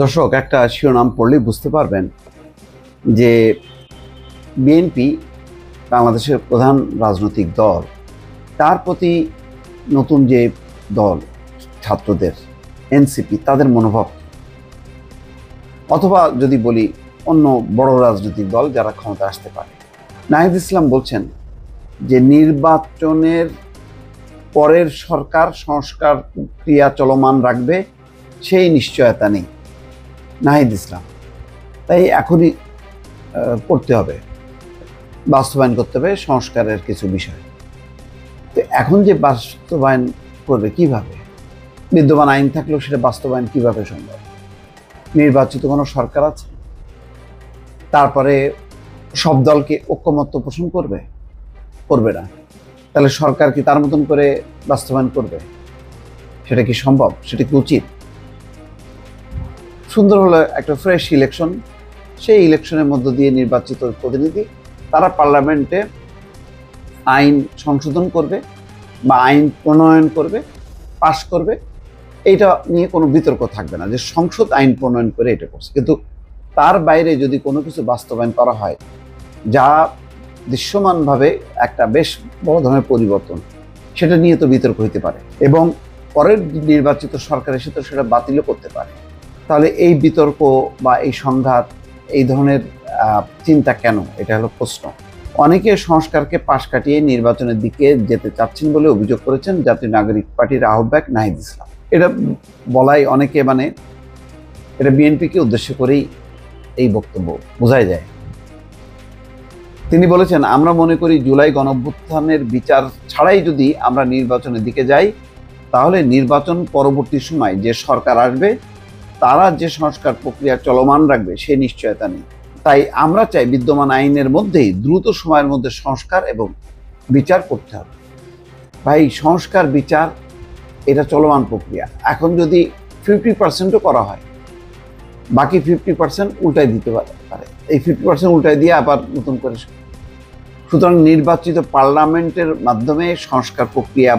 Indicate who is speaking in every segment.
Speaker 1: দর্শক, একটা শিরোনাম পড়লেই বুঝতে পারবেন যে বিএনপি বাংলাদেশের প্রধান রাজনৈতিক দল, তার প্রতি নতুন যে দল ছাত্রদের এনসিপি, তাদের মনোভাব, অথবা যদি বলি অন্য বড় রাজনৈতিক দল যারা ক্ষমতা আসতে পারে। নাহিদ ইসলাম বলছেন যে নির্বাচনের পরের সরকার সংস্কার ক্রিয়া চলমান রাখবে, সেই নিশ্চয়তা নেই নাহিদ ইসলাম। তাই এখনই করতে হবে, বাস্তবায়ন করতে হবে সংস্কারের কিছু বিষয়। তো এখন যে বাস্তবায়ন করবে কিভাবে? বিদ্যমান আইন থাকলেও সেটা বাস্তবায়ন কিভাবে সম্ভব? নির্বাচিত কোনো সরকার আছে? তারপরে সব দলকে ঐক্যমত্য পোষণ করবে? করবে না। তাহলে সরকার কি তার মতন করে বাস্তবায়ন করবে? সেটা কি সম্ভব? সেটা কি উচিত? সুন্দর হলো একটা ফ্রেশ ইলেকশন, সেই ইলেকশনের মধ্য দিয়ে নির্বাচিত প্রতিনিধি তারা পার্লামেন্টে আইন সংশোধন করবে বা আইন প্রণয়ন করবে, পাশ করবে। এইটা নিয়ে কোনো বিতর্ক থাকবে না যে সংসদ আইন প্রণয়ন করে এটা করছে। কিন্তু তার বাইরে যদি কোনো কিছু বাস্তবায়ন করা হয় যা দৃশ্যমানভাবে একটা বেশ বড় ধরনের পরিবর্তন, সেটা নিয়ে তো বিতর্ক হইতে পারে এবং পরের নির্বাচিত সরকার এসে তো সেটা বাতিলও করতে পারে। তাহলে এই বিতর্ক বা এই সংঘাত, এই ধরনের চিন্তা কেন? এটা হলো প্রশ্ন। অনেকে সংস্কারকে পাশ কাটিয়ে নির্বাচনের দিকে যেতে চাচ্ছেন বলে অভিযোগ করেছেন জাতীয় নাগরিক পার্টির আহ্বায়ক নাহিদ ইসলাম। এটা বলাই অনেকে এটা বিএনপিকে উদ্দেশ্য করেই এই বক্তব্য বোঝাই যায়। তিনি বলেছেন, আমরা মনে করি জুলাই গণঅভ্যুত্থানের বিচার ছাড়াই যদি আমরা নির্বাচনের দিকে যাই, তাহলে নির্বাচন পরবর্তী সময় যে সরকার আসবে তারা যে সংস্কার প্রক্রিয়া চলমান রাখবে সে নিশ্চয়তা নেই। তাই আমরা চাই বিদ্যমান আইনের মধ্যেই দ্রুত সময়ের মধ্যে সংস্কার এবং বিচার করতে হবে। ভাই, সংস্কার বিচার এটা চলমান প্রক্রিয়া। এখন যদি 50% করা হয়, বাকি 50% উল্টাই দিতে পারে। এই 50% উল্টাই দিয়ে আবার নতুন করে। সুতরাং নির্বাচিত পার্লামেন্টের মাধ্যমে সংস্কার প্রক্রিয়া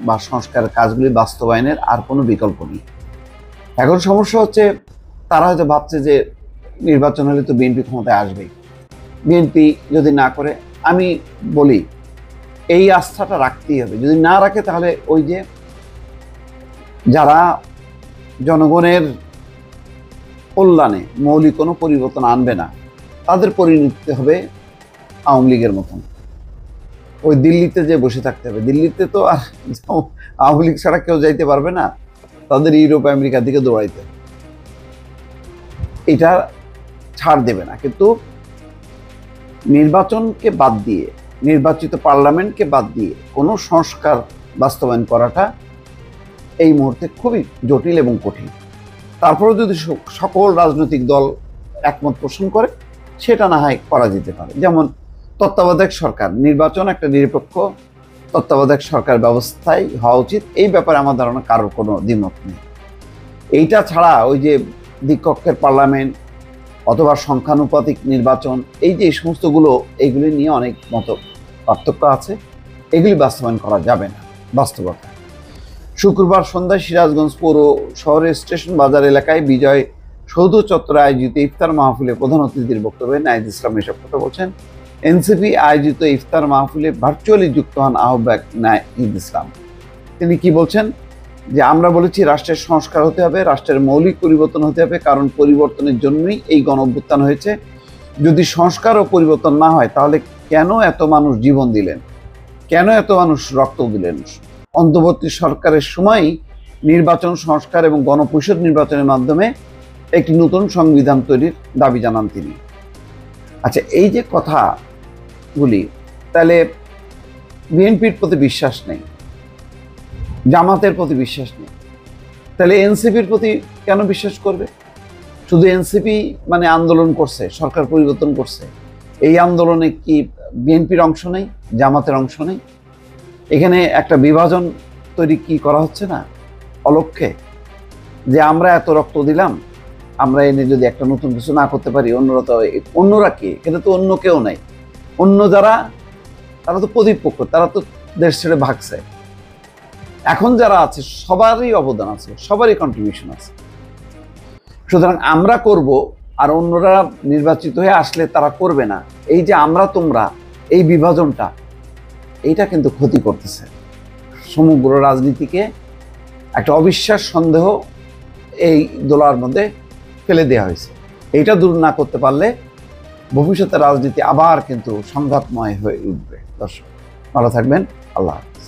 Speaker 1: বা সংস্কারের কাজগুলি বাস্তবায়নের আর কোনো বিকল্প নেই। এখন সমস্যা হচ্ছে, তারা হয়তো ভাবছে যে নির্বাচন হলে তো বিএনপি ক্ষমতায় আসবেই, বিএনপি যদি না করে, আমি বলি এই আস্থাটা রাখতেই হবে। যদি না রাখে তাহলে ওই যে যারা জনগণের কল্যাণে মৌলিক কোনো পরিবর্তন আনবে না, তাদের পরিণতি হবে আওয়ামী লীগের মতন। ওই দিল্লিতে যে বসে থাকতে হবে। দিল্লিতে তো আর আওয়ামী লীগ ছাড়া কেউ যাইতে পারবে না, তাদের ইউরোপ আমেরিকার দিকে দৌড়াইতে। এটা ছাড় দেবে না। কিন্তু নির্বাচনকে বাদ দিয়ে, নির্বাচিত পার্লামেন্টকে বাদ দিয়ে কোনো সংস্কার বাস্তবায়ন করাটা এই মুহূর্তে খুবই জটিল এবং কঠিন। তারপরেও যদি সকল রাজনৈতিক দল একমত পোষণ করে, সেটা না হয় করা যেতে পারে। যেমন তত্ত্বাবধায়ক সরকার, নির্বাচন একটা নিরপেক্ষ তত্ত্বাবধায়ক সরকার ব্যবস্থায় হওয়া উচিত। এই ব্যাপারে আমার ধারণা কারোর কোনো দ্বিমত নেই। এইটা ছাড়া ওই যে দ্বিকক্ষের পার্লামেন্ট অথবা সংখ্যানুপাতিক নির্বাচন, এই যে সমস্তগুলো, এইগুলি নিয়ে অনেক মত পার্থক্য আছে। এগুলি বাস্তবায়ন করা যাবে না বাস্তবতা। শুক্রবার সন্ধ্যায় সিরাজগঞ্জ পৌর শহরের স্টেশন বাজার এলাকায় বিজয় সৌধ চত্বরে আয়োজিত ইফতার মাহফিলে প্রধান অতিথির বক্তব্যে নাহিদ ইসলাম এসব কথা বলছেন। এনসিপি আয়োজিত ইফতার মাহফিলে ভার্চুয়ালি যুক্ত হন আহ্বায়ক নাহিদ ইসলাম। তিনি কি বলছেন? যে আমরা বলেছি রাষ্ট্রের সংস্কার হতে হবে, রাষ্ট্রের মৌলিক পরিবর্তন হতে হবে, কারণ পরিবর্তনের জন্যই এই গণঅভ্যুত্থান হয়েছে। যদি সংস্কার ও পরিবর্তন না হয় তাহলে কেন এত মানুষ জীবন দিলেন, কেন এত মানুষ রক্ত দিলেন? অন্তর্বর্তী সরকারের সময় নির্বাচন সংস্কার এবং গণপরিষদ নির্বাচনের মাধ্যমে একটি নতুন সংবিধান তৈরির দাবি জানান তিনি। আচ্ছা, এই যে কথাগুলি, তাহলে বিএনপির প্রতি বিশ্বাস নেই, জামাতের প্রতি বিশ্বাস নেই, তাহলে এনসিপির প্রতি কেন বিশ্বাস করবে? শুধু এনসিপি মানে আন্দোলন করছে, সরকার পরিবর্তন করছে, এই আন্দোলনে কি বিএনপির অংশ নেই, জামাতের অংশ নেই? এখানে একটা বিভাজন তৈরি কি করা হচ্ছে না অলক্ষ্যে? যে আমরা এত রক্ত দিলাম, আমরা এনে যদি একটা নতুন কিছু না করতে পারি, অন্যরা কি? এটা তো অন্য কেউ নাই। অন্য যারা, তারা তো প্রতিপক্ষ, তারা তো দেশ ছেড়ে ভাগছে। এখন যারা আছে সবারই অবদান আছে, সবারই কন্ট্রিবিউশন আছে। সুতরাং আমরা করব আর অন্যরা নির্বাচিত হয়ে আসলে তারা করবে না, এই যে আমরা তোমরা এই বিভাজনটা, এইটা কিন্তু ক্ষতি করতেছে সমগ্র রাজনীতিকে। একটা অবিশ্বাস, সন্দেহ এই দোলার মধ্যে ফেলে দেওয়া হয়েছে। এইটা দূর না করতে পারলে ভবিষ্যতে রাজনীতি আবার কিন্তু সংঘাতময় হয়ে উঠবে। দর্শক ভালো থাকবেন, আল্লাহ হাফেজ।